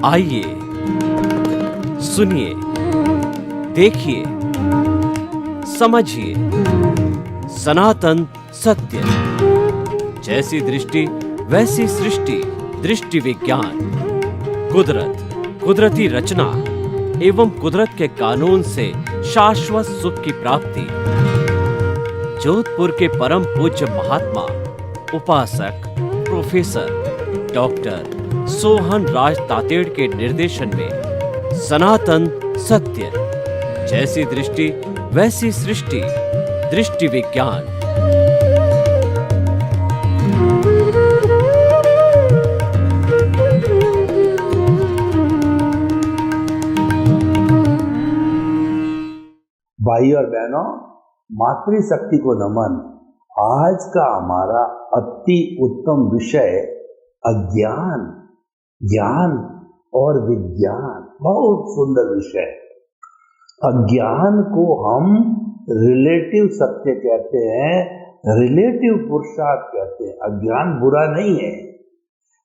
आइए, सुनिए, देखिए, समझिए सनातन सत्य। जैसी दृष्टि वैसी सृष्टि, दृष्टि विज्ञान। कुदरत, कुदरती रचना एवं कुदरत के कानून से शाश्वत सुख की प्राप्ति। जोधपुर के परम पूज्य महात्मा उपासक प्रोफेसर डॉक्टर सोहन राज तातेड़ के निर्देशन में सनातन सत्य। जैसी दृष्टि वैसी सृष्टि, दृष्टि विज्ञान। भाई और बहनों, मातृशक्ति को नमन। आज का हमारा अति उत्तम विषय अज्ञान, ज्ञान और विज्ञान। बहुत सुंदर विषय। अज्ञान को हम रिलेटिव सत्य कहते हैं, रिलेटिव पुरुषार्थ कहते हैं। अज्ञान बुरा नहीं है।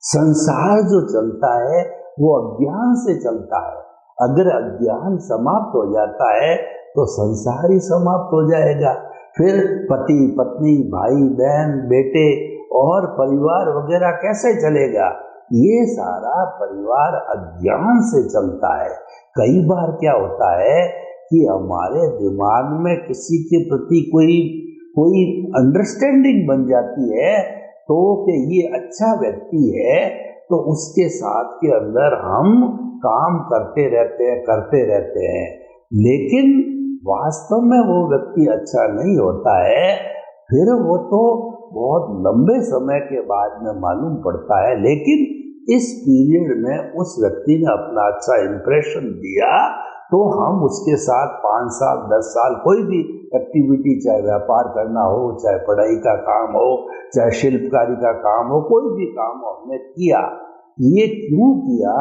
संसार जो चलता है वो अज्ञान से चलता है। अगर अज्ञान समाप्त हो जाता है तो संसार ही समाप्त हो जाएगा। फिर पति पत्नी, भाई बहन, बेटे और परिवार वगैरह कैसे चलेगा? ये सारा परिवार अज्ञान से चलता है। कई बार क्या होता है कि हमारे दिमाग में किसी के प्रति कोई अंडरस्टैंडिंग बन जाती है तो कि ये अच्छा व्यक्ति है, तो उसके साथ के अंदर हम काम करते रहते हैं, लेकिन वास्तव में वो व्यक्ति अच्छा नहीं होता है। फिर वो तो बहुत लंबे समय के बाद में मालूम पड़ता है, लेकिन इस पीरियड में उस व्यक्ति ने अपना अच्छा इंप्रेशन दिया तो हम उसके साथ 5 साल 10 साल कोई भी एक्टिविटी, चाहे व्यापार करना हो, चाहे पढ़ाई का काम हो, चाहे शिल्पकारी का काम हो, कोई भी काम हमने किया। ये क्यों किया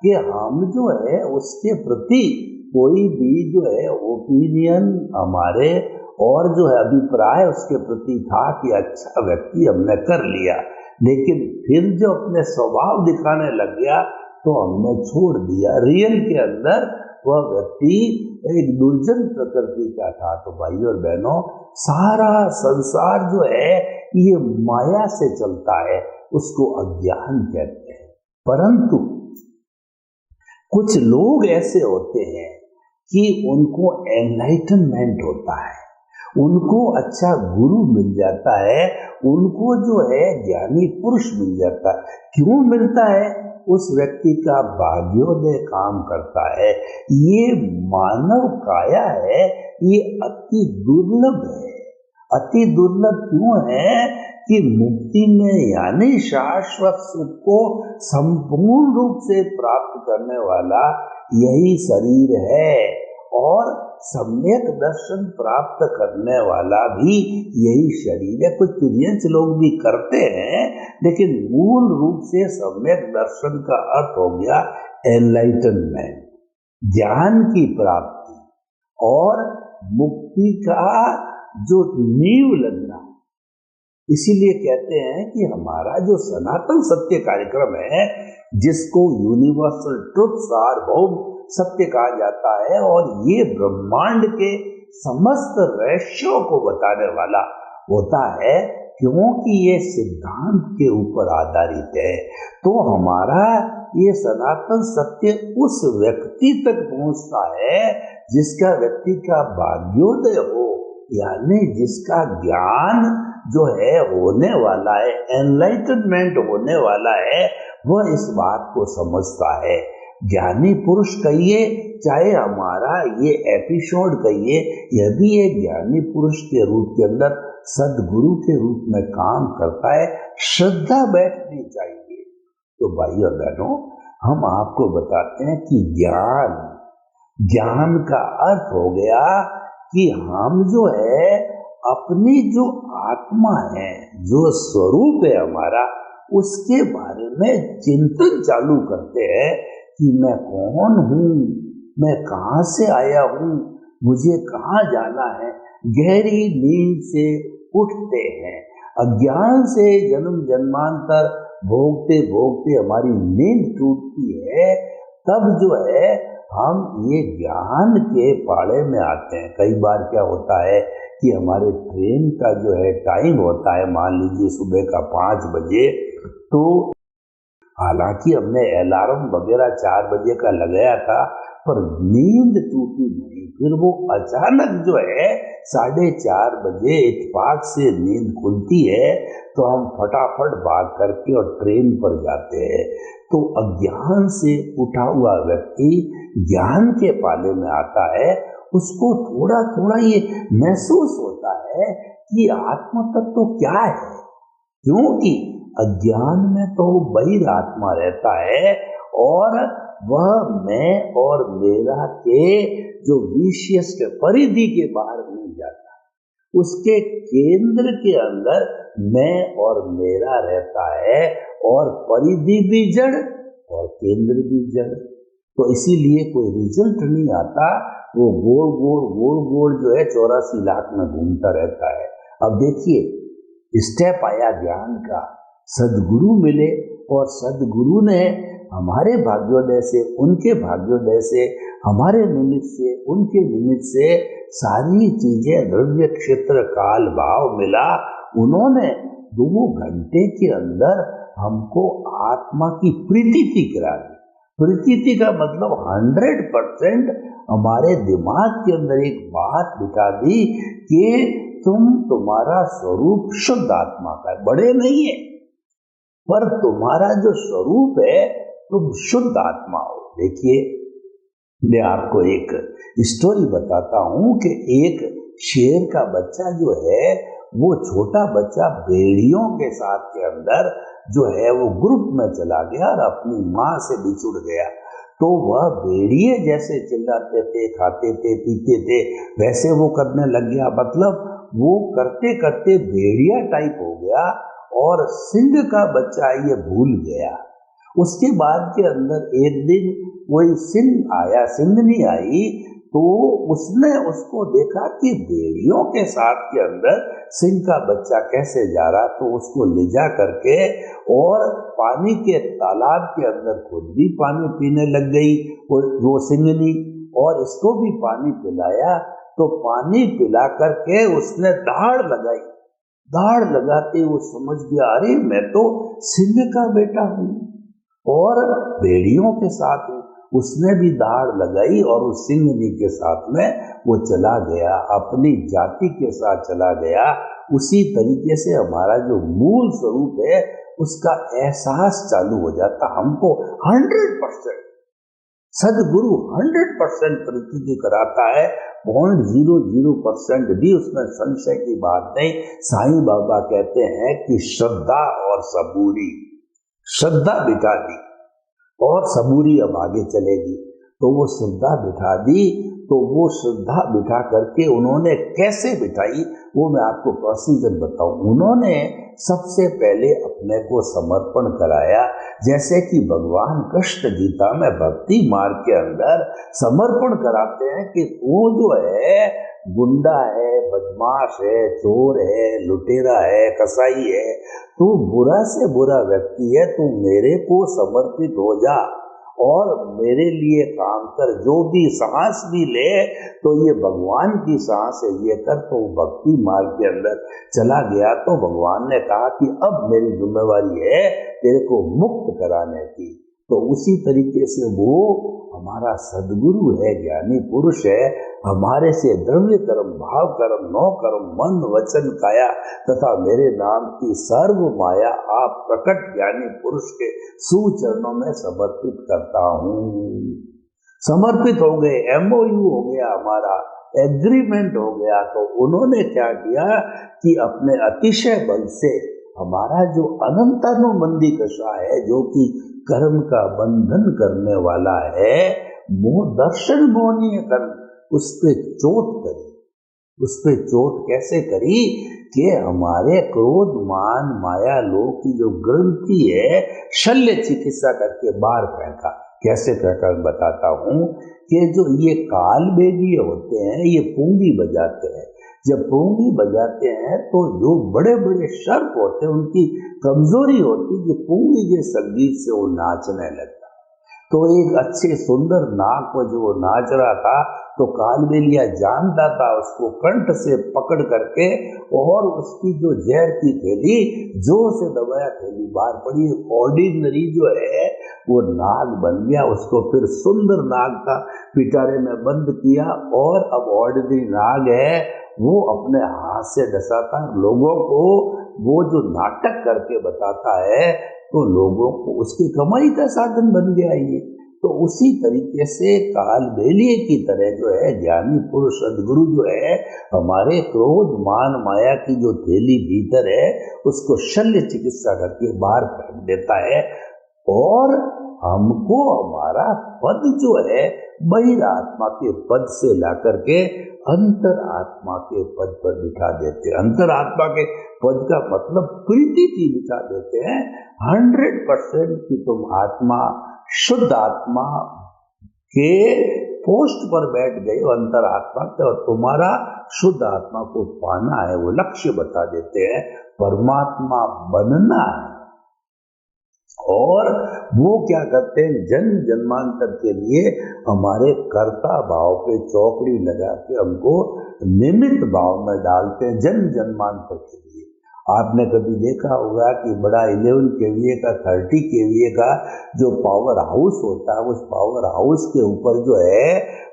कि हम जो है उसके प्रति कोई भी जो है ओपिनियन हमारे और जो है अभिप्राय उसके प्रति था कि अच्छा व्यक्ति हमने कर लिया, लेकिन फिर जो अपने स्वभाव दिखाने लग गया तो हमने छोड़ दिया। रियल के अंदर वह व्यक्ति एक दुर्जन प्रकृति का था। तो भाई और बहनों, सारा संसार जो है ये माया से चलता है, उसको अज्ञान कहते हैं। परंतु कुछ लोग ऐसे होते हैं कि उनको एनलाइटनमेंट होता है, उनको अच्छा गुरु मिल जाता है, उनको जो है ज्ञानी पुरुष मिल जाता है। क्यों मिलता है? उस व्यक्ति का भाग्योदय काम करता है। ये मानव काया है, ये अति दुर्लभ है। अति दुर्लभ क्यों है कि मुक्ति में यानी शाश्वत सुख को संपूर्ण रूप से प्राप्त करने वाला यही शरीर है, और सम्यक दर्शन प्राप्त करने वाला भी यही शरीर है। कुछ तुरियंस लोग भी करते हैं, लेकिन मूल रूप से सम्यक दर्शन का अर्थ हो गया एनलाइटनमेंट, ज्ञान की प्राप्ति और मुक्ति का जो नींव लगना। इसीलिए कहते हैं कि हमारा जो सनातन सत्य कार्यक्रम है, जिसको यूनिवर्सल ट्रुथ, सार्वभौम सत्य कहा जाता है, और ये ब्रह्मांड के समस्त रहस्यों को बताने वाला होता है, क्योंकि ये सिद्धांत के ऊपर आधारित है। तो हमारा ये सनातन सत्य उस व्यक्ति तक पहुंचता है जिसका व्यक्ति का भाग्योदय हो, यानी जिसका ज्ञान जो है होने वाला है, एनलाइटनमेंट होने वाला है, वह इस बात को समझता है। ज्ञानी पुरुष कहिए, चाहे हमारा ये एपिसोड कहिए, यह भी एक ज्ञानी पुरुष के रूप के अंदर सदगुरु के रूप में काम करता है। श्रद्धा बैठनी चाहिए। तो भाई और बहनों, हम आपको बताते हैं कि ज्ञान का अर्थ हो गया कि हम जो है अपनी जो आत्मा है, जो स्वरूप है हमारा, उसके बारे में चिंतन चालू करते हैं कि मैं कौन हूँ, मैं कहाँ से आया हूँ, मुझे कहाँ जाना है। गहरी नींद से उठते हैं, अज्ञान से जन्म जन्मांतर भोगते भोगते हमारी नींद खुलती है, तब जो है हम ये ज्ञान के पाड़े में आते हैं। कई बार क्या होता है कि हमारे ट्रेन का जो है टाइम होता है, मान लीजिए सुबह का 5 बजे, तो हालांकि हमने अलार्म वगैरह 4 बजे का लगाया था, पर नींद टूटी नहीं। फिर वो अचानक जो है 4:30 बजे इत्तेफाक से नींद खुलती है, तो हम फटाफट भाग करके और ट्रेन पर जाते हैं। तो अज्ञान से उठा हुआ व्यक्ति ज्ञान के पाले में आता है, उसको थोड़ा थोड़ा ये महसूस होता है कि आत्म तत्व क्या है, क्योंकि अज्ञान में तो बहिर आत्मा रहता है और वह मैं और मेरा के जो विशेष के परिधि के बाहर नहीं जाता। उसके केंद्र के अंदर मैं और मेरा रहता है, और परिधि भी जड़ और केंद्र भी जड़। तो इसीलिए कोई रिजल्ट नहीं आता, वो गोल गोल गोल गोल जो है 84 लाख में घूमता रहता है। अब देखिए स्टेप आया ज्ञान का, सदगुरु मिले और सदगुरु ने हमारे भाग्योदय से, उनके भाग्योदय से, हमारे निमित्त से, उनके निमित्त से सारी चीजें द्रव्य क्षेत्र काल भाव मिला। उन्होंने 2 घंटे के अंदर हमको आत्मा की प्रतीति करा दी। प्रतीति का मतलब 100% हमारे दिमाग के अंदर एक बात बिठा दी कि तुम्हारा स्वरूप शुद्ध आत्मा का है, बड़े नहीं है, पर तुम्हारा जो स्वरूप है तुम शुद्ध आत्मा हो। देखिए मैं आपको एक स्टोरी बताता हूँ कि एक शेर का बच्चा जो है, वो छोटा बच्चा भेड़ियों के साथ के अंदर जो है वो ग्रुप में चला गया और अपनी माँ से बिछुड़ गया। तो वह भेड़िए जैसे चिल्लाते थे, खाते थे, पीते थे, वैसे वो करने लग गया। मतलब वो करते करते भेड़िया टाइप हो गया और सिंह का बच्चा ये भूल गया। उसके बाद के अंदर एक दिन कोई सिंह आया, सिंहनी आई, तो उसने उसको देखा कि भेड़ियों के साथ के अंदर सिंह का बच्चा कैसे जा रहा, तो उसको ले जा करके और पानी के तालाब के अंदर खुद भी पानी पीने लग गई वो सिंहनी, और इसको भी पानी पिलाया। तो पानी पिला करके उसने दाढ़ लगाई। दाढ़ लगाते वो समझ गया, अरे मैं तो सिंह का बेटा हूँ और भेड़ियों के साथ हूँ। उसने भी दाढ़ लगाई और उस सिंहनी के साथ में वो चला गया, अपनी जाति के साथ चला गया। उसी तरीके से हमारा जो मूल स्वरूप है उसका एहसास चालू हो जाता। हमको 100% सदगुरु 100% प्रतीति कराता है, 0.00% भी उसमें संशय की बात नहीं। साईं बाबा कहते हैं कि श्रद्धा और सबूरी, श्रद्धा बिठा दी और सबूरी अब आगे चलेगी। तो वो श्रद्धा बिठा दी, तो वो श्रद्धा बिठा करके उन्होंने कैसे बिठाई वो मैं आपको प्रोसीजर बताऊं। उन्होंने सबसे पहले अपने को समर्पण कराया, जैसे कि भगवान कृष्ण गीता में भक्ति मार्ग के अंदर समर्पण कराते हैं कि वो जो है गुंडा है, बदमाश है, चोर है, लुटेरा है, कसाई है, तू बुरा से बुरा व्यक्ति है, तू मेरे को समर्पित हो जा और मेरे लिए काम कर। जो भी सांस भी ले तो ये भगवान की सांस है, ये कर। तो भक्ति मार्ग के अंदर चला गया तो भगवान ने कहा कि अब मेरी जिम्मेवारी है तेरे को मुक्त कराने की। तो उसी तरीके से वो हमारा सदगुरु है, ज्ञानी पुरुष है। हमारे से द्रव्य कर्म, भाव कर्म, नौ कर्म, मन वचन काया तथा मेरे नाम की सर्व माया आप प्रकट ज्ञानी पुरुष के सुचरणों में समर्पित करता हूँ। समर्पित हो गए, MOU हो गया, हमारा एग्रीमेंट हो गया। तो उन्होंने क्या किया कि अपने अतिशय बल से हमारा जो अनंतानुबंधी कषा है, जो कि कर्म का बंधन करने वाला है, मोह दर्शन मोहनीय कर्म, उस पे चोट करी। उस पे चोट कैसे करी कि हमारे क्रोध मान माया लोभ की जो ग्रंथि है, शल्य चिकित्सा करके बाहर फेंका। कैसे फेंका बताता हूँ कि जो ये काल बेगिए होते हैं, ये पूंगी बजाते हैं। जब पूंगी बजाते हैं तो जो बड़े बड़े सर्प होते हैं उनकी कमजोरी होती है कि पूंगी के संगीत से वो नाचने लगता। तो एक अच्छे सुंदर नाग को जो नाच रहा था, तो कालबेलिया जानता था उसको कंठ से पकड़ करके, और उसकी जो जहर की थैली जोर से दबाया, थैली बाहर पड़ी। ऑर्डिनरी जो है वो नाग बन गया, उसको फिर सुंदर नाग का पिटारे में बंद किया, और अब ऑर्डिनरी नाग है वो अपने हाथ से डसाता लोगों को, वो जो नाटक करके बताता है, तो लोगों को उसकी कमाई का साधन बन गया ये। तो उसी तरीके से कालबेलिए की तरह जो है ज्ञानी पुरुष सदगुरु जो है हमारे क्रोध मान माया की जो थैली भीतर है उसको शल्य चिकित्सा करके बाहर फेंक देता है, और हमको हमारा पद जो है बहिरात्मा के पद से ला करके अंतर आत्मा के पद पर बिठा देते हैं। अंतर आत्मा के पद का मतलब प्रीति की बिठा देते हैं। 100% की तुम आत्मा, शुद्ध आत्मा के पोस्ट पर बैठ गए हो अंतर आत्मा के, और तुम्हारा शुद्ध आत्मा को पाना है, वो लक्ष्य बता देते हैं। परमात्मा बनना है, और वो क्या करते हैं, जन्म जन्मांतर के लिए हमारे कर्ता भाव पे चौकड़ी लगा के हमको निमित्त भाव में डालते हैं जन्म जन्मांतर के लिए। आपने कभी देखा होगा कि बड़ा 11 kVA का 30 kVA का जो पावर हाउस होता है, उस पावर हाउस के ऊपर जो है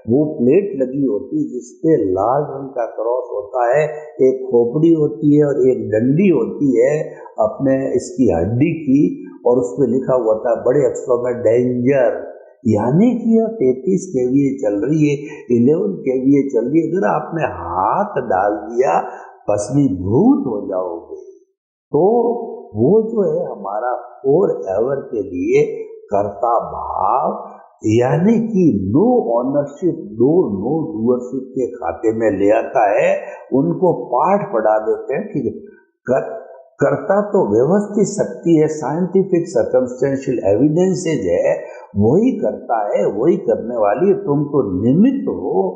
वो प्लेट लगी होती है जिसपे लाल रंग का क्रॉस होता है, एक खोपड़ी होती है और एक डंडी होती है अपने इसकी हड्डी की, और उस पर लिखा हुआ था बड़े अक्षरों में डेंजर, यानी कि यह 33 kVA चल रही है, 11 kVA चल रही है, अगर आपने हाथ डाल दिया भस्मीभूत हो जाओगे। तो वो जो है हमारा फॉर एवर के लिए कर्ता भाव, यानी कि नो ऑनरशिप, नो डूअरशिप के खाते में ले आता है। उनको पाठ पढ़ा देते हैं कि कर्ता तो व्यवस्थित शक्ति है, साइंटिफिक सर्कमस्टेंशियल एविडेंसेज है, वही करता है, वही करने वाली, तुम तो निमित्त हो,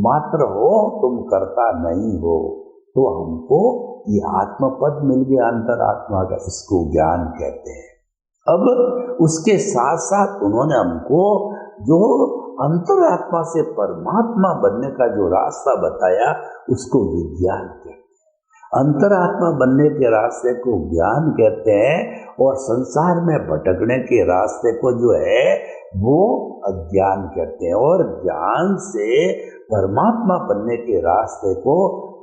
मात्र हो, तुम कर्ता नहीं हो। तो हमको ये आत्मपद मिल गया अंतरात्मा का, इसको ज्ञान कहते हैं। अब उसके साथ साथ उन्होंने हमको जो अंतरात्मा से परमात्मा बनने का जो रास्ता बताया उसको विज्ञान कहते हैं। अंतरात्मा बनने के रास्ते को ज्ञान कहते हैं, और संसार में भटकने के रास्ते को जो है वो अज्ञान कहते हैं, और ज्ञान से परमात्मा बनने के रास्ते को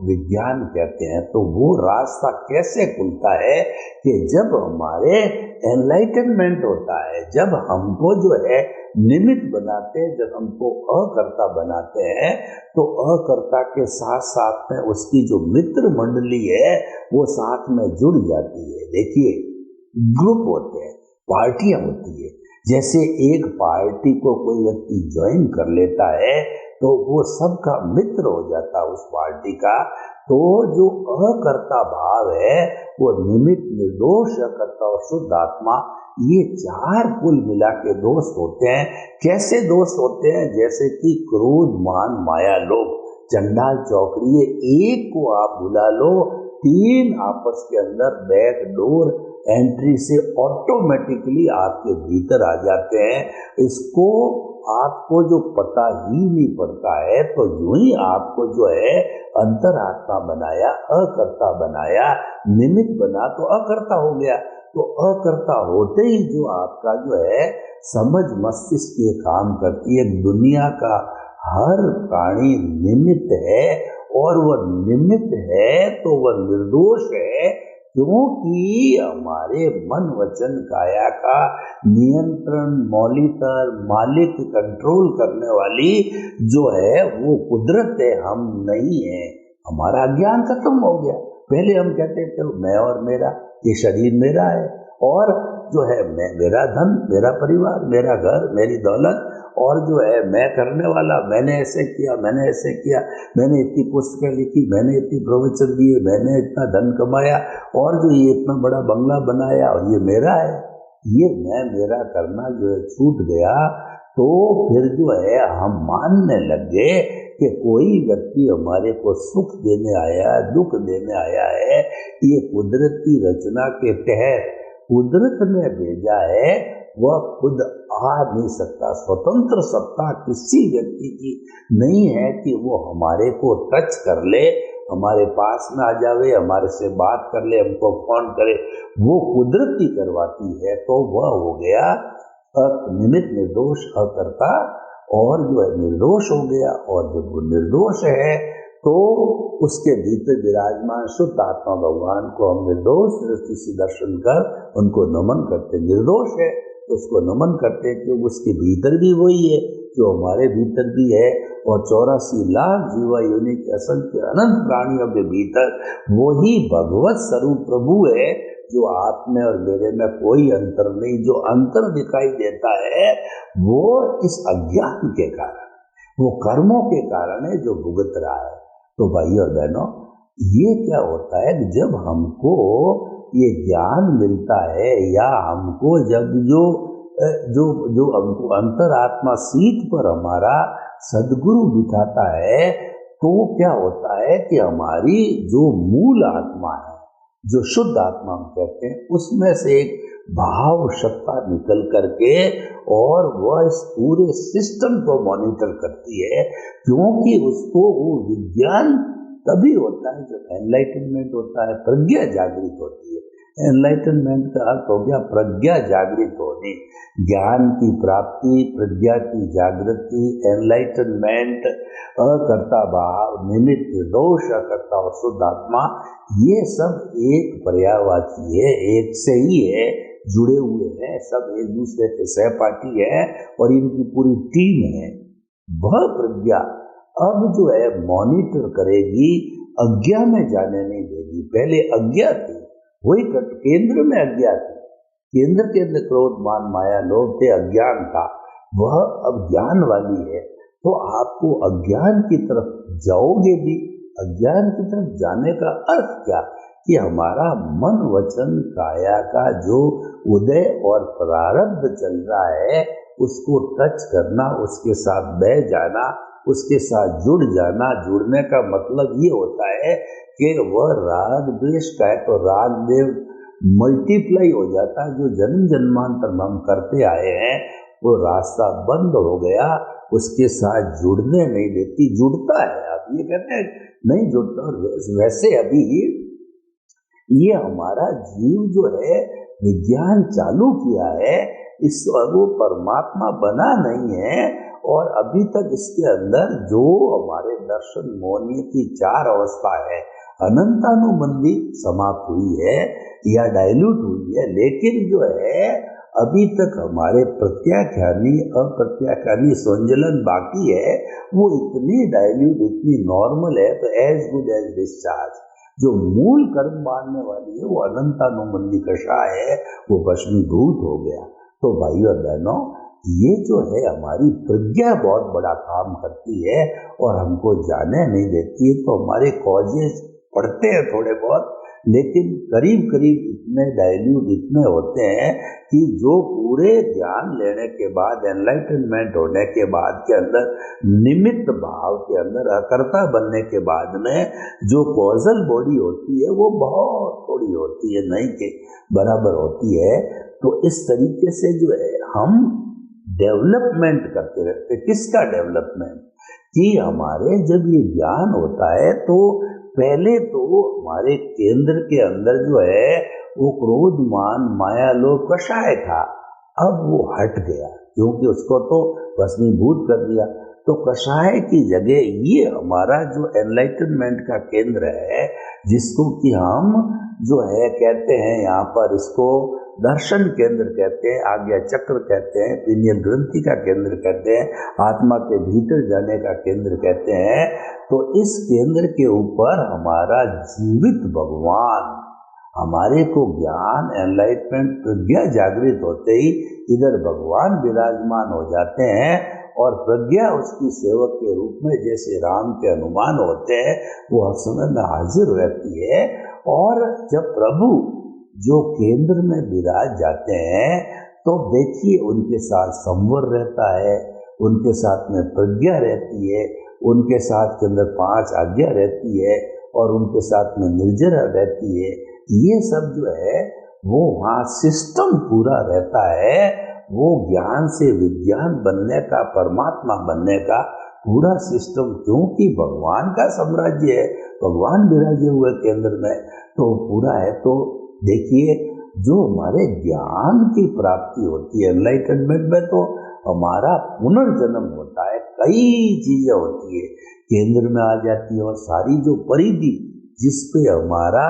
विज्ञान कहते हैं। तो वो रास्ता कैसे खुलता है कि जब हमारे एनलाइटनमेंट होता है, जब हमको जो है निमित्त बनाते हैं, जब हमको अकर्ता बनाते हैं, तो अकर्ता के साथ साथ में उसकी जो मित्र मंडली है वो साथ में जुड़ जाती है। देखिए, ग्रुप होते हैं, पार्टियां होती है, जैसे एक पार्टी को कोई व्यक्ति ज्वाइन कर लेता है तो वो सबका मित्र हो जाता है उस पार्टी का। तो जो अकर्ता भाव है वो निमित्त, निर्दोष, अकर्ता और शुद्ध आत्मा, ये चार कुल मिला के दोस्त होते हैं। कैसे दोस्त होते हैं? जैसे कि क्रोध, मान, माया, लोभ, चंडाल, चौकड़ी, एक को आप बुला लो, तीन आपस के अंदर बैक डोर एंट्री से ऑटोमेटिकली आपके भीतर आ जाते हैं। इसको आपको जो पता ही नहीं पड़ता है, तो यूं ही आपको जो है अंतरात्मा बनाया, अकर्ता बनाया, निमित्त बना तो अकर्ता हो गया। तो अकर्ता होते ही जो आपका जो है समझ मस्तिष्क ये काम करती है, दुनिया का हर प्राणी निमित्त है, और वह निमित्त है तो वह निर्दोष है, क्योंकि हमारे मन, वचन, काया का नियंत्रण, मॉनिटर, मालिक, कंट्रोल करने वाली जो है वो कुदरत है, हम नहीं है। हमारा ज्ञान खत्म हो गया। पहले हम कहते थे मैं और मेरा, ये शरीर मेरा है, और जो है मैं, मेरा धन, मेरा परिवार, मेरा घर, मेरी दौलत, और जो है मैं करने वाला, मैंने ऐसे किया, मैंने ऐसे किया, मैंने इतनी पुस्तकें लिखी, मैंने इतनी प्रवचन दिए, मैंने इतना धन कमाया, और जो ये इतना बड़ा बंगला बनाया, और ये मेरा है। ये मैं मेरा करना जो है छूट गया। तो फिर जो है हम मानने लग गए कि कोई व्यक्ति हमारे को सुख देने आया, दुख देने आया है, ये कुदरत की रचना के तहत कुदरत ने भेजा है, वह खुद आ नहीं सकता। स्वतंत्र सत्ता किसी व्यक्ति की नहीं है कि वो हमारे को टच कर ले, हमारे पास में आ जावे, हमारे से बात कर ले, हमको फोन करे। वो कुदरती करवाती है, तो वह हो गया निमित्त निर्दोष अकर्ता, और जो है निर्दोष हो गया। और जब वो निर्दोष है तो उसके भीतर विराजमान शुद्ध आत्मा भगवान को हम निर्दोष दृष्टि से दर्शन कर उनको नमन करते। निर्दोष है तो उसको नमन करते, क्योंकि उसके भीतर भी वही है जो हमारे भीतर भी है। और 84 लाख जीवा योनि के असंख्य अनंत प्राणियों के भीतर वही भगवत स्वरूप प्रभु है, जो आप में और मेरे में कोई अंतर नहीं। जो अंतर दिखाई देता है वो इस अज्ञान के कारण, वो कर्मों के कारण है जो भुगत रहा है। तो भाई और बहनों, ये क्या होता है कि जब हमको ये ज्ञान मिलता है, या हमको जब जो जो जो हमको अंतरात्मा सीट पर हमारा सदगुरु दिखाता है, तो क्या होता है कि हमारी जो मूल आत्मा है, जो शुद्ध आत्मा हम कहते हैं, उसमें से एक भाव सत्ता निकल करके और वह इस पूरे सिस्टम को मॉनिटर करती है। क्योंकि उसको वो विज्ञान तभी होता है जब एनलाइटनमेंट होता है, प्रज्ञा जागृत होती है। एनलाइटनमेंट का अर्थ हो गया प्रज्ञा जागृत होने, ज्ञान की प्राप्ति, प्रज्ञा की जागृति, एनलाइटनमेंट, अकर्ता भाव, निमित्त दोष, अकर्ता और शुद्ध आत्मा, ये सब एक पर्यायवाची है, एक से ही है, जुड़े हुए हैं, सब एक दूसरे के सहपाठी है और इनकी पूरी टीम है। वह प्रज्ञा अब जो है मॉनिटर करेगी, अज्ञा में जाने नहीं देगी। पहले अज्ञा थी, वही केंद्र में अज्ञा थी, केंद्र के अंदर क्रोध मान माया लोभ थे, अज्ञान था। वह अब ज्ञान वाली है, तो आपको अज्ञान की तरफ जाओगे भी। अज्ञान की तरफ जाने का अर्थ क्या कि हमारा मन वचन काया का जो उदय और प्रारब्ध चल रहा है उसको टच करना, उसके साथ बह जाना, उसके साथ जुड़ जाना। जुड़ने का मतलब ये होता है कि वह राग द्वेष का है तो राग देव मल्टीप्लाई हो जाता है। जो जन्म जन्मांतर में हम करते आए हैं वो रास्ता बंद हो गया, उसके साथ जुड़ने नहीं देती। जुड़ता है, आप ये कहते हैं नहीं जुड़ता। और वैसे अभी ये हमारा जीव जो है विज्ञान चालू किया है, इस वो परमात्मा बना नहीं है। और अभी तक इसके अंदर जो हमारे दर्शन मोहनीय की 4 अवस्था है, अनंतानुबंधी समाप्त हुई है या डाइल्यूट हुई है, लेकिन जो है अभी तक हमारे प्रत्याख्यानी अप्रत्याख्यानी संजलन बाकी है। वो इतनी डाइल्यूट, इतनी नॉर्मल है, तो एज गुड एज डिस्चार्ज। जो मूल कर्म मानने वाली है वो अनंतानुबंधी कषाय है, वो भस्मीभूत हो गया। तो भाई और बहनों, ये जो है हमारी प्रज्ञा बहुत बड़ा काम करती है और हमको जाने नहीं देती है। तो हमारे कॉजेज पढ़ते हैं थोड़े बहुत, लेकिन करीब करीब इतने डाइल्यूट इतने होते हैं कि जो पूरे ज्ञान लेने के बाद, एनलाइटनमेंट होने के बाद के अंदर, निमित्त भाव के अंदर अकर्ता बनने के बाद में जो कॉजल बॉडी होती है वो बहुत थोड़ी होती है, नहीं के बराबर होती है। तो इस तरीके से जो है हम डेवलपमेंट करते रहते। किसका डेवलपमेंट? कि हमारे जब ये ज्ञान होता है तो पहले तो हमारे केंद्र के अंदर जो है वो क्रोध मान माया लोभ कषाय था, अब वो हट गया क्योंकि उसको तो भस्मीभूत कर दिया। तो कषाय की जगह ये हमारा जो एनलाइटनमेंट का केंद्र है, जिसको कि हम जो है कहते हैं यहाँ पर इसको दर्शन केंद्र कहते हैं, आज्ञा चक्र कहते हैं, पीनियल ग्रंथि का केंद्र कहते हैं, आत्मा के भीतर जाने का केंद्र कहते हैं। तो इस केंद्र के ऊपर हमारा जीवित भगवान, हमारे को ज्ञान एनलाइटमेंट प्रज्ञा जागृत होते ही इधर भगवान विराजमान हो जाते हैं और प्रज्ञा उसकी सेवक के रूप में जैसे राम के हनुमान होते हैं वो हर समय में हाजिर रहती है। और जब प्रभु जो केंद्र में विराज जाते हैं तो देखिए उनके साथ संवर रहता है, उनके साथ में प्रज्ञा रहती है, उनके साथ के अंदर 5 आज्ञा रहती है और उनके साथ में निर्जरा रहती है। ये सब जो है वो वहाँ सिस्टम पूरा रहता है वो ज्ञान से विज्ञान बनने का, परमात्मा बनने का पूरा सिस्टम, क्योंकि भगवान का साम्राज्य है, भगवान विराजे हुए केंद्र में, तो पूरा है। तो देखिए, जो हमारे ज्ञान की प्राप्ति होती है एनलाइटनमेंट में, तो हमारा पुनर्जन्म होता है, कई चीजें होती है केंद्र में आ जाती है, और सारी जो परिधि जिसपे हमारा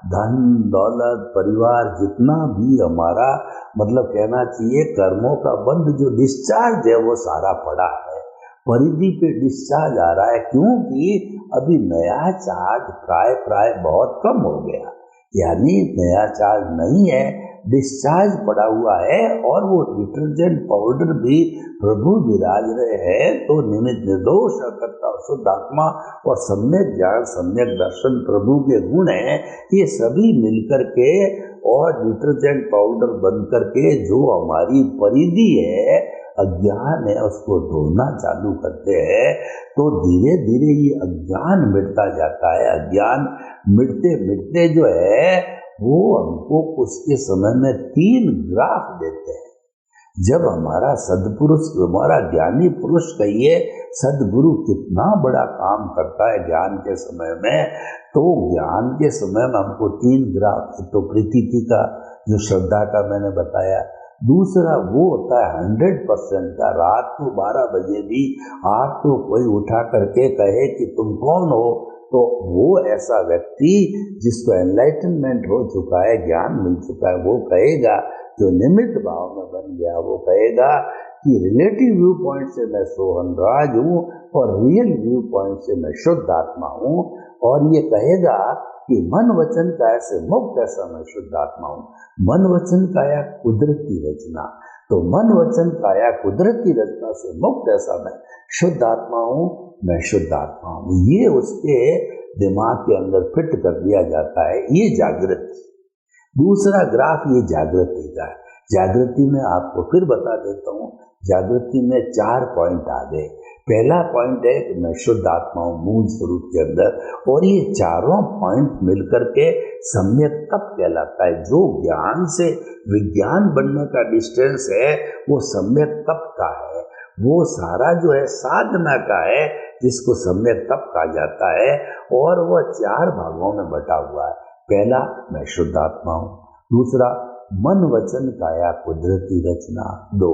धन दौलत परिवार जितना भी हमारा मतलब कहना चाहिए कर्मों का बंध जो डिस्चार्ज है वो सारा पड़ा है, परिधि पे डिस्चार्ज आ रहा है, क्योंकि अभी नया चार्ज प्राय बहुत कम हो गया, यानी नया चार्ज नहीं है, डिस्चार्ज पड़ा हुआ है। और वो डिटर्जेंट पाउडर भी प्रभु विराज रहे हैं, तो निमित्त निर्दोष अकर्ता शुद्ध आत्मा और सम्यक ज्ञान सम्यक दर्शन प्रभु के गुण हैं, ये सभी मिलकर के और डिटर्जेंट पाउडर बन करके जो हमारी परिधि है, अज्ञान है, उसको धोना चालू करते हैं, तो धीरे धीरे ये अज्ञान मिटता जाता है। अज्ञान मिटते मिटते जो है वो हमको उसके समय में 3 ग्राफ देते हैं। जब हमारा सदपुरुष, हमारा ज्ञानी पुरुष कहिए, सदगुरु कितना बड़ा काम करता है ज्ञान के समय में, तो ज्ञान के समय में हमको 3 ग्राफ, तो प्रीति का जो श्रद्धा का मैंने बताया, दूसरा वो होता है 100% का, रात को 12 बजे भी आपको कोई उठा करके कहे कि तुम कौन हो, तो वो ऐसा व्यक्ति जिसको एनलाइटनमेंट हो चुका है, ज्ञान मिल चुका है, वो कहेगा, जो निमित्त भाव में बन गया वो कहेगा कि रिलेटिव व्यू पॉइंट से मैं सोहन राज हूँ और रियल व्यू पॉइंट से मैं शुद्ध आत्मा हूँ, और ये कहेगा कि मन वचन काया से मुक्त ऐसा मैं शुद्ध आत्मा हूँ। मन वचन काया कुदरती रचना, तो मन वचन काया कुदरती रचना से मुक्त ऐसा मैं शुद्ध आत्मा हूँ, मैं शुद्ध आत्मा हूँ। ये उसके दिमाग के अंदर फिट कर दिया जाता है, ये जागृति। दूसरा ग्राफ ये जागृति का है। जागृति में आपको फिर बता देता हूँ, जागृति में 4 पॉइंट आ गए। पहला पॉइंट है कि मैं शुद्ध आत्मा हूँ मूल स्वरूप के अंदर, और ये चारों पॉइंट मिलकर के सम्यक तप कहलाता है। जो ज्ञान से विज्ञान बनने का डिस्टेंस है वो सम्यक तप का है, वो सारा जो है साधना का है, जिसको सम्यक तप कहा जाता है, और वह 4 भागों में बटा हुआ है। पहला, मैं शुद्ध आत्मा हूँ। दूसरा, मन वचन काया कुदरती रचना। 2,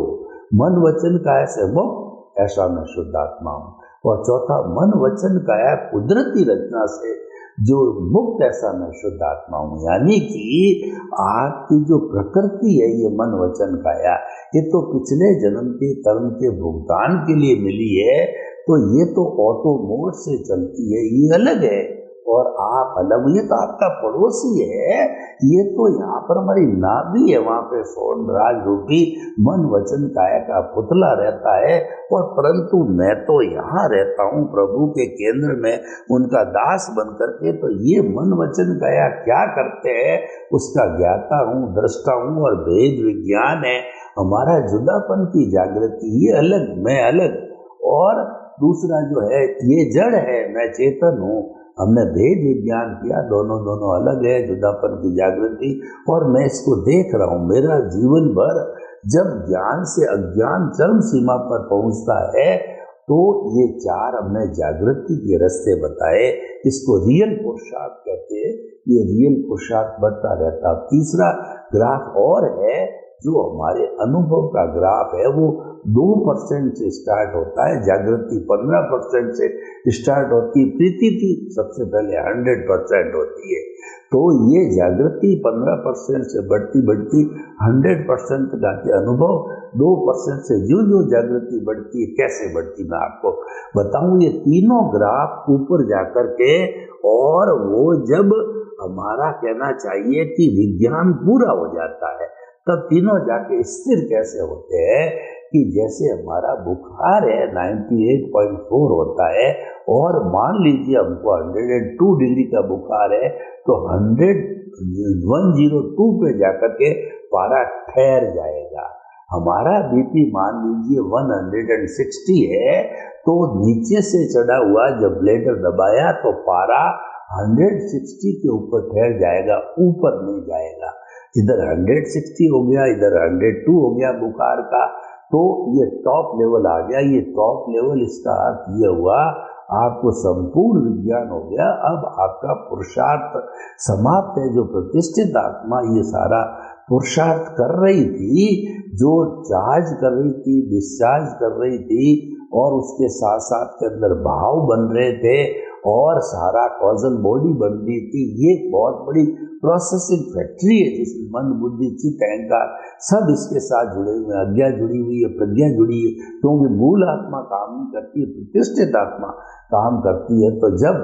मन वचन काया से मुक्त ऐसा मैं शुद्ध आत्मा हूँ। और चौथा, मन वचन काया कुदरती रचना से जो मुक्त ऐसा मैं शुद्ध आत्मा हूँ। यानी कि आपकी जो प्रकृति है ये मन वचन काया, ये तो पिछले जन्म के कर्म के भुगतान के लिए मिली है, तो ये तो ऑटो मोड से चलती है, ये अलग है और आप अलग। ये तो आपका पड़ोसी है, ये तो यहाँ पर हमारी नाभि है, वहाँ पे सोनराज रूपी मन वचन काया का पुतला रहता है, और परंतु मैं तो यहाँ रहता हूँ प्रभु के केंद्र में उनका दास बन करके। तो ये मन वचन काया क्या करते हैं उसका ज्ञाता हूँ, दृष्टा हूँ, और भेद विज्ञान है हमारा जुदापन की जागृति, ये अलग मैं अलग। और दूसरा जो है ये जड़ है, मैं चेतन हूँ। हमने भेद विज्ञान किया, दोनों अलग है, जुदापन की जागृति, और मैं इसको देख रहा हूँ। मेरा जीवन भर जब ज्ञान से अज्ञान चरम सीमा पर पहुंचता है, तो ये 4 हमने जागृति के रास्ते बताए, इसको रियल पुरुषार्थ कहते हैं। ये रियल पुरुषार्थ बढ़ता रहता। तीसरा ग्राफ और है जो हमारे अनुभव का ग्राफ है, वो 2% से स्टार्ट होता है, जागृति 15% से स्टार्ट होती है, प्रीति सबसे पहले 100% होती है। तो ये जागृति 15% से बढ़ती 100% का अनुभव 2% से जो जागृति बढ़ती है, कैसे बढ़ती मैं आपको बताऊं। ये तीनों ग्राफ ऊपर जाकर के, और वो जब हमारा कहना चाहिए कि विज्ञान पूरा हो जाता है, तब तीनों जाके स्थिर कैसे होते हैं कि जैसे हमारा बुखार है 98.4 होता है, और मान लीजिए हमको 102 डिग्री का बुखार है, तो 102 पे जाकर के पारा ठहर जाएगा। हमारा बीपी मान लीजिए 160 है, तो नीचे से चढ़ा हुआ जब ब्लेडर दबाया तो पारा 160 के ऊपर ठहर जाएगा, ऊपर नहीं जाएगा। इधर 160 हो गया, इधर 102 हो गया बुखार का, तो ये टॉप लेवल आ गया। ये टॉप लेवल, इसका अर्थ ये हुआ आपको संपूर्ण विज्ञान हो गया। अब आपका पुरुषार्थ समाप्त है। जो प्रतिष्ठित आत्मा ये सारा पुरुषार्थ कर रही थी, जो चार्ज कर रही थी, डिस्चार्ज कर रही थी, और उसके साथ साथ के अंदर भाव बन रहे थे और सारा कॉजल बॉडी बन रही थी, ये बहुत बड़ी प्रोसेसिंग फैक्ट्री है जिसमें मन, बुद्धि, चित्त, अहंकार सब इसके साथ जुड़े हुए हैं। अज्ञा जुड़ी हुई है, प्रज्ञा जुड़ी है, क्योंकि मूल आत्मा काम नहीं करती है, प्रतिष्ठित आत्मा काम करती है। तो जब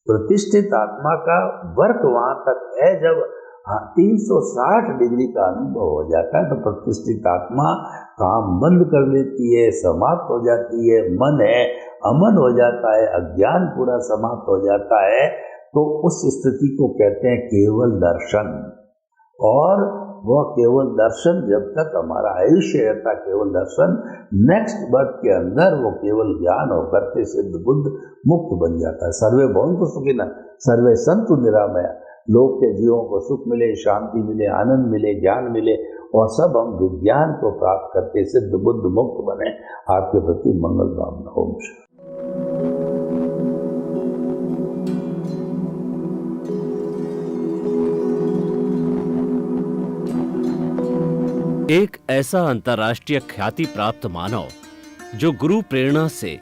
प्रतिष्ठित आत्मा का वर्क वहां तक है, जब 360 डिग्री का अनुभव हो जाता है, तो प्रतिष्ठित आत्मा काम बंद कर लेती है, समाप्त हो जाती है, मन है अमन हो जाता है, अज्ञान पूरा समाप्त हो जाता है। तो उस स्थिति को कहते हैं केवल दर्शन। और वह केवल दर्शन जब तक हमारा आयुष्य रहता, केवल दर्शन, नेक्स्ट बर्थ के अंदर वो केवल ज्ञान होकर के सिद्ध बुद्ध मुक्त बन जाता है। सर्वे भवन्तु सुखिनः सर्वे सन्तु निरामया। लोक के जीवों को सुख मिले, शांति मिले, आनंद मिले, ज्ञान मिले, और सब हम विज्ञान को प्राप्त करके सिद्ध बुद्ध मुक्त बने। आपके प्रति मंगल कामना। ओम शांति। एक ऐसा अंतर्राष्ट्रीय ख्याति प्राप्त मानव जो गुरु प्रेरणा से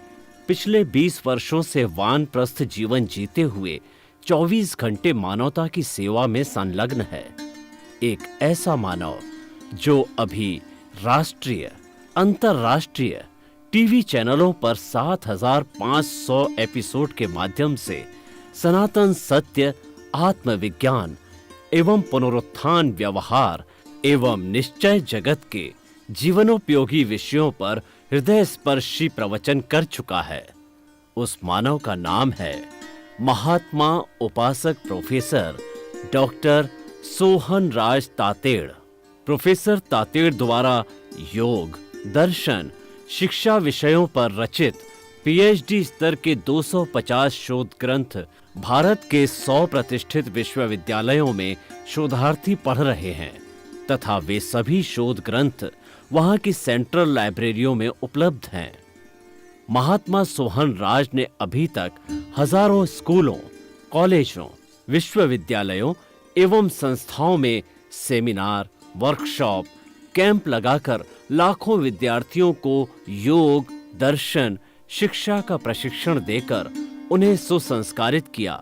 पिछले 20 वर्षों से वानप्रस्थ जीवन जीते हुए 24 घंटे मानवता की सेवा में संलग्न है। एक ऐसा मानव जो अभी राष्ट्रीय, अंतर्राष्ट्रीय टीवी चैनलों पर 7,500 एपिसोड के माध्यम से सनातन सत्य, आत्मविज्ञान एवं पुनरुत्थान, व्यवहार एवं निश्चय जगत के जीवनोपयोगी विषयों पर हृदय स्पर्शी प्रवचन कर चुका है। उस मानव का नाम है महात्मा उपासक प्रोफेसर डॉक्टर सोहन राज तातेड़। प्रोफेसर तातेड़ द्वारा योग, दर्शन, शिक्षा विषयों पर रचित पीएचडी स्तर के 250 शोध ग्रंथ भारत के 100 प्रतिष्ठित विश्वविद्यालयों में शोधार्थी पढ़ रहे हैं तथा वे सभी शोध ग्रंथ वहां की सेंट्रल लाइब्रेरियों में उपलब्ध हैं। महात्मा सोहन राज ने अभी तक हजारों स्कूलों, कॉलेजों, विश्वविद्यालयों एवं संस्थाओं में सेमिनार, वर्कशॉप, कैंप लगाकर लाखों विद्यार्थियों को योग, दर्शन, शिक्षा का प्रशिक्षण देकर उन्हें सुसंस्कारित किया।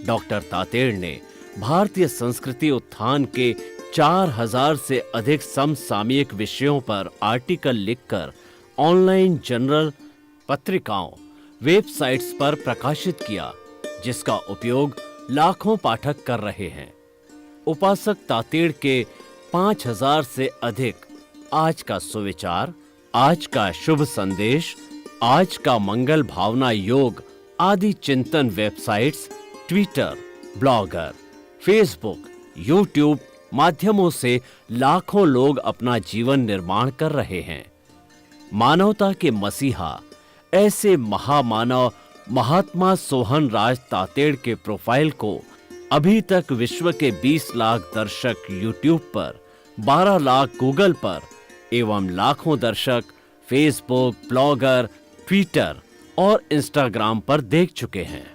डॉक्टर तातेड़ ने भारतीय संस्कृति उत्थान के 4000 से अधिक समसामयिक विषयों पर आर्टिकल लिखकर ऑनलाइन जर्नल, पत्रिकाओं, वेबसाइट्स पर प्रकाशित किया, जिसका उपयोग लाखों पाठक कर रहे हैं। उपासक तातेड़ के 5000 से अधिक आज का सुविचार, आज का शुभ संदेश, आज का मंगल भावना योग आदि चिंतन websites, Twitter, blogger, Facebook, YouTube माध्यमों से लाखों लोग अपना जीवन निर्माण कर रहे हैं। मानवता के मसीहा ऐसे महामानव महात्मा सोहन राज तातेड़ के प्रोफाइल को अभी तक विश्व के 20 लाख दर्शक यूट्यूब पर, 12 लाख गूगल पर एवं लाखों दर्शक फेसबुक, ब्लॉगर, ट्विटर और इंस्टाग्राम पर देख चुके हैं।